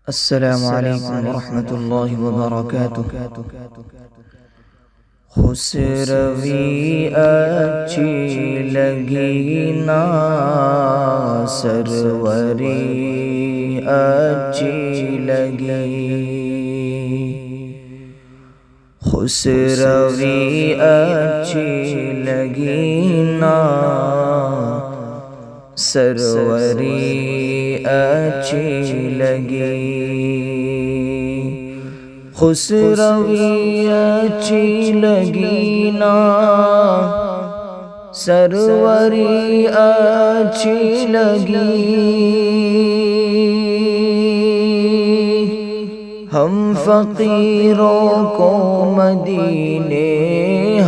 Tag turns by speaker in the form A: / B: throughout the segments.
A: السلام علیکم ورحمۃ اللہ وبرکاتہ۔ خسروی اچھی لگی نا سروری اچھی لگی، خسروی اچھی لگی نا سروری اچھی لگی، خسروی اچھی لگی نا سروری اچھی لگی، ہم فقیروں کو مدینے،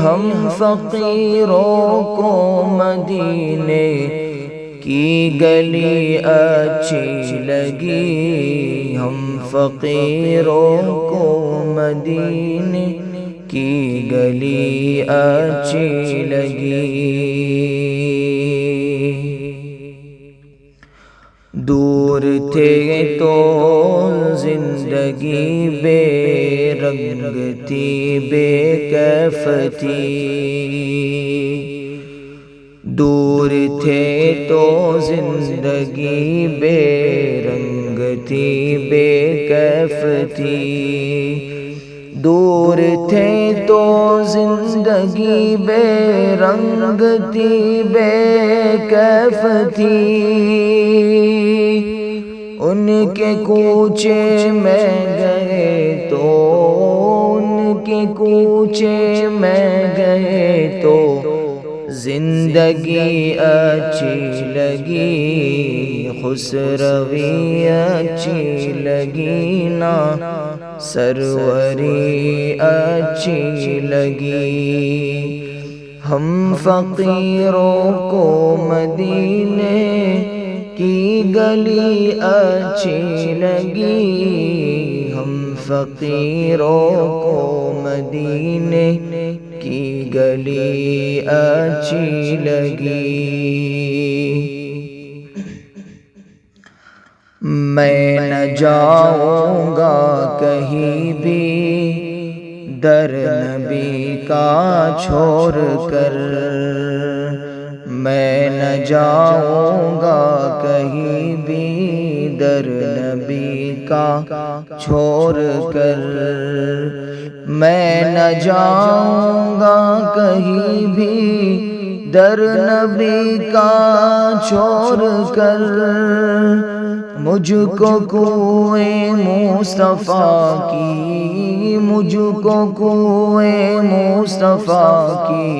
A: ہم فقیروں کو مدینے کی گلی اچھی لگی، ہم فقیروں کو مدینے کی گلی اچھی لگی، دور تھے تو زندگی بے رنگ تھی، بے کیف تھی، دور تھے تو زندگی بے رنگ تھی، بے کیف تھی، دور تھے تو زندگی بے رنگ تھی، بے کیف تھی، ان کے کوچے میں گئے تو، ان کے کوچے میں گئے تو زندگی اچھی لگی، خسروی اچھی لگی نا سروری اچھی لگی، ہم فقیروں کو مدینے کی گلی اچھی لگی، ہم فقیروں کو مدینے کی گلی اچھی لگی، میں نہ جاؤں گا کہیں بھی در نبی کا چھوڑ کر، میں نہ جاؤں گا کہیں بھی در نبی کا چھوڑ کر، میں نہ جاؤں گا کہیں بھی در نبی کا چھوڑ کر، مجھ کو کوئے مصطفیٰ کی، مجھ کو کوئے مصطفیٰ کی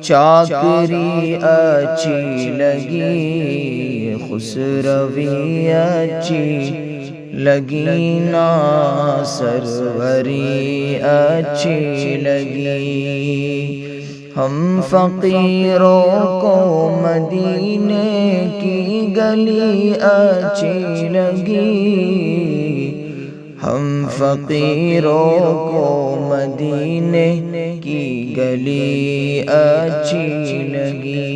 A: چاکری اچھی لگی، خسروی اچھی لگی نا سروری اچھی لگی، ہم فقیروں کو مدینے کی گلی اچھی لگی، ہم فقیروں کو مدینے کی گلی اچھی لگی،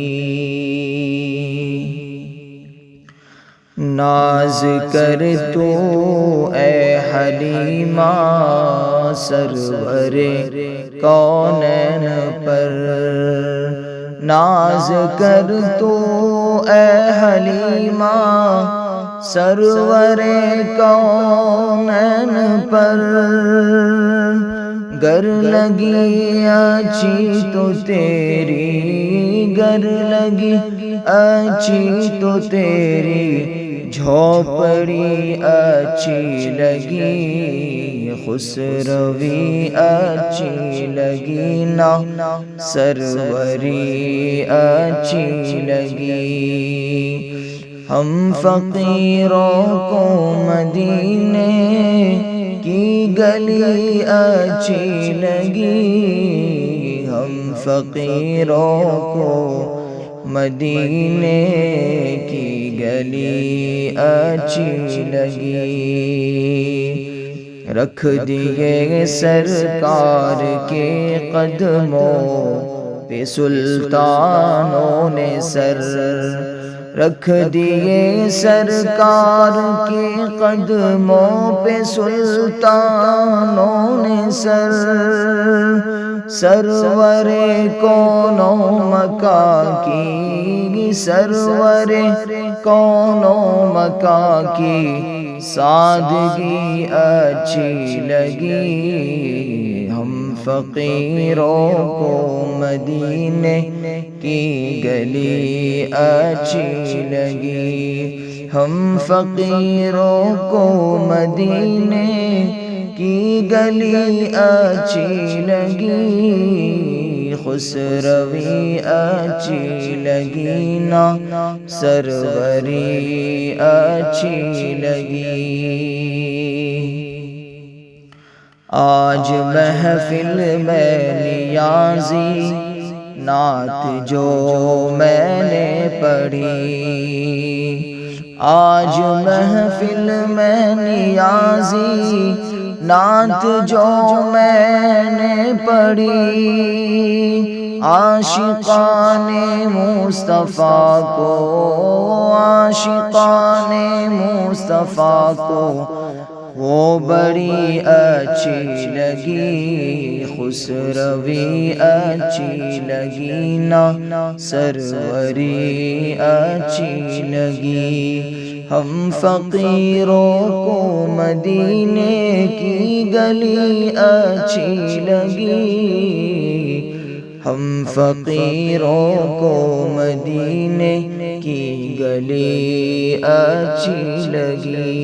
A: ناز کر تو اے حلیمہ سرور کونین پر، ناز کر تو اے حلیمہ سرور کونین پر، گر لگی اچھی تو تیری، گر لگی اچھی تو تیری جھوپڑی اچھی لگی، خسروی اچھی لگی نا سروری اچھی لگی، ہم فقیروں کو مدینے کی گلی اچھی لگی، ہم فقیروں کو مدینے کی گلی اچھی لگی، رکھ دیے سرکار کے قدموں پہ سلطانوں نے سر، رکھ دیے سرکار کے قدموں پہ سلطانوں نے سر، سرور کون و مکان کی، سرور کون و مکان کی سادگی اچھی لگی، ہم فقیروں کو مدینے کی گلی اچھی لگی، ہم فقیروں کو مدینے کی گلی اچھی لگی، خسروی اچھی لگی نا سروری اچھی لگی۔ آج محفل میں نیازی نعت جو میں نے پڑھی، آج محفل میں نیازی نعت جو میں نے پڑھی، عاشقان مصطفیٰ کو، عاشقان مصطفیٰ کو وہ بڑی اچھی لگی، خسروی اچھی لگی نا سروری اچھی لگی، ہم فقیروں کو مدینے کی گلی اچھی لگی، ہم فقیروں کو مدینے کی گلی اچھی لگی۔